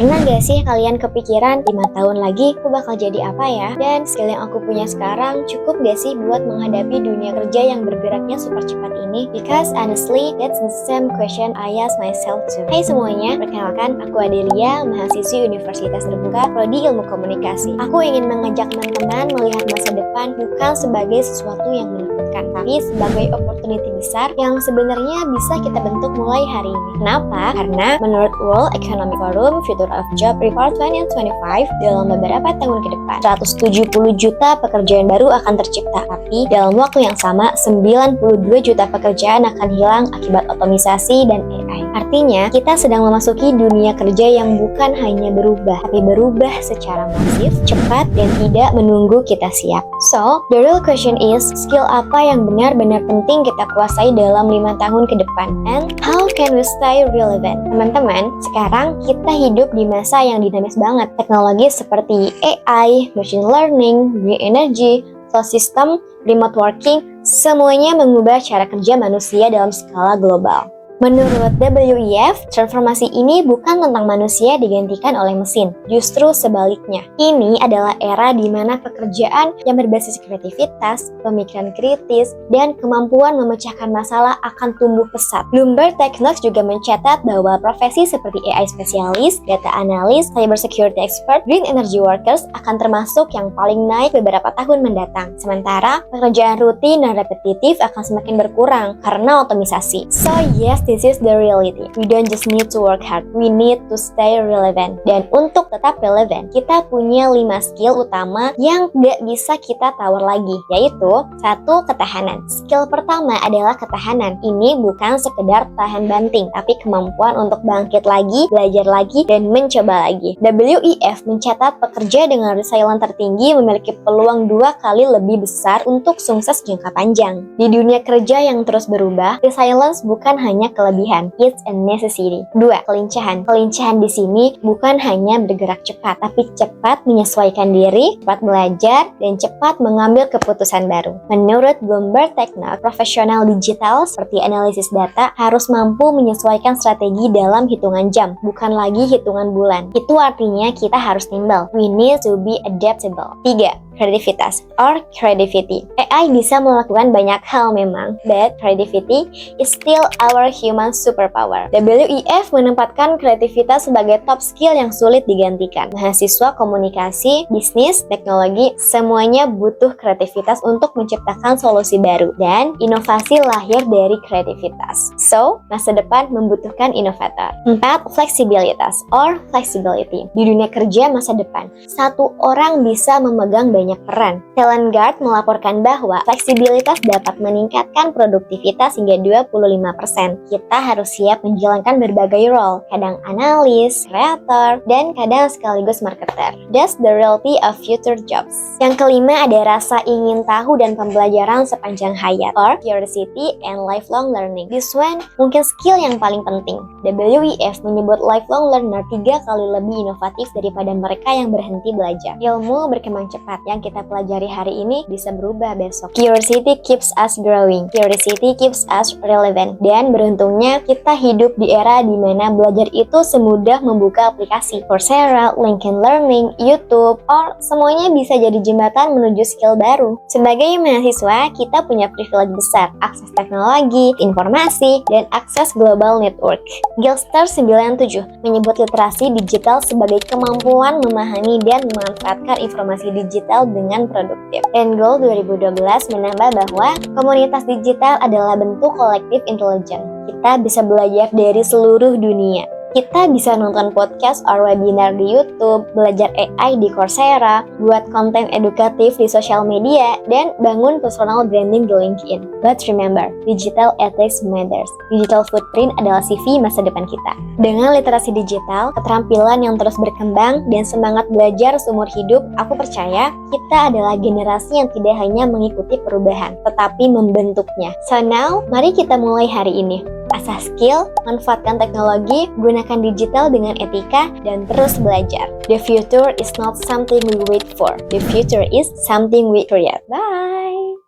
Pernah gak sih kalian kepikiran 5 tahun lagi aku bakal jadi apa ya? Dan skill yang aku punya sekarang cukup gak sih buat menghadapi dunia kerja yang bergeraknya super cepat ini? Because honestly, that's the same question I ask myself too. Hai semuanya, perkenalkan aku Adelia, mahasiswi Universitas Terbuka Prodi Ilmu Komunikasi. Aku ingin mengajak teman-teman melihat masa depan bukan sebagai sesuatu yang menakutkan, tapi sebagai opportunity besar yang sebenarnya bisa kita bentuk mulai hari ini. Kenapa? Karena menurut World Economic Forum Future of Job Report 2025, dalam beberapa tahun ke depan 170 juta pekerjaan baru akan tercipta, tapi dalam waktu yang sama 92 juta pekerjaan akan hilang akibat otomisasi dan AI. Artinya, kita sedang memasuki dunia kerja yang bukan hanya berubah, tapi berubah secara masif, cepat, dan tidak menunggu kita siap. So, the real question is, skill apa yang benar-benar penting kita kuasai dalam 5 tahun ke depan? And how can we stay relevant? Teman-teman, sekarang kita hidup di masa yang dinamis banget. Teknologi seperti AI, machine learning, green energy, cloud system, remote working, semuanya mengubah cara kerja manusia dalam skala global. Menurut WEF, transformasi ini bukan tentang manusia digantikan oleh mesin, justru sebaliknya. Ini adalah era di mana pekerjaan yang berbasis kreativitas, pemikiran kritis, dan kemampuan memecahkan masalah akan tumbuh pesat. Bloomberg Technology juga mencatat bahwa profesi seperti AI spesialis, data analis, cybersecurity expert, green energy workers akan termasuk yang paling naik beberapa tahun mendatang. Sementara, pekerjaan rutin dan repetitif akan semakin berkurang karena otomisasi. So yes, this is the reality. We don't just need to work hard, we need to stay relevant. Dan untuk tetap relevant, kita punya 5 skill utama yang gak bisa kita tawar lagi, yaitu 1. Ketahanan. Skill pertama adalah ketahanan. Ini bukan sekedar tahan banting, tapi kemampuan untuk bangkit lagi, belajar lagi, dan mencoba lagi. WEF mencatat pekerja dengan resilience tertinggi memiliki peluang 2 kali lebih besar untuk sukses jangka panjang. Di dunia kerja yang terus berubah, resilience bukan hanya kelebihan, it's a necessity. 2. Kelincahan. Kelincahan di sini bukan hanya bergerak cepat, tapi cepat menyesuaikan diri, cepat belajar, dan cepat mengambil keputusan baru. Menurut Bloomberg Technology, profesional digital seperti analisis data harus mampu menyesuaikan strategi dalam hitungan jam, bukan lagi hitungan bulan. Itu artinya kita harus nimble. We need to be adaptable. 3. Kreativitas or creativity. AI bisa melakukan banyak hal memang, but creativity is still our human superpower. WEF menempatkan kreativitas sebagai top skill yang sulit digantikan. Mahasiswa komunikasi, bisnis, teknologi, semuanya butuh kreativitas untuk menciptakan solusi baru, dan inovasi lahir dari kreativitas. So, masa depan membutuhkan inovator. 4. Fleksibilitas or flexibility. Di dunia kerja masa depan, satu orang bisa memegang banyak peran. Talent Guard melaporkan bahwa fleksibilitas dapat meningkatkan produktivitas hingga 25%. Kita harus siap menjalankan berbagai role, kadang analis, kreator, dan kadang sekaligus marketer. That's the reality of future jobs. Yang kelima ada rasa ingin tahu dan pembelajaran sepanjang hayat or curiosity and lifelong learning. This one mungkin skill yang paling penting. WEF menyebut lifelong learner 3 kali lebih inovatif daripada mereka yang berhenti belajar. Ilmu berkembang cepat, yang kita pelajari hari ini bisa berubah besok. Curiosity keeps us growing. Curiosity keeps us relevant. Dan beruntungnya kita hidup di era di mana belajar itu semudah membuka aplikasi. Coursera, LinkedIn Learning, YouTube, or semuanya bisa jadi jembatan menuju skill baru. Sebagai mahasiswa, kita punya privilege besar, akses teknologi, informasi, dan akses global network. Gilster 97 menyebut literasi digital sebagai kemampuan memahami dan memanfaatkan informasi digital dengan produktif. Dan Goal 2012 menambah bahwa komunitas digital adalah bentuk kolektif intelijen. Kita bisa belajar dari seluruh dunia. Kita bisa nonton podcast or webinar di YouTube, belajar AI di Coursera, buat konten edukatif di sosial media, dan bangun personal branding di LinkedIn. But remember, digital ethics matters. Digital footprint adalah CV masa depan kita. Dengan literasi digital, keterampilan yang terus berkembang, dan semangat belajar seumur hidup, aku percaya kita adalah generasi yang tidak hanya mengikuti perubahan, tetapi membentuknya. So now, mari kita mulai hari ini. Asah skill, manfaatkan teknologi, gunakan digital dengan etika, dan terus belajar. The future is not something we wait for. The future is something we create. Bye!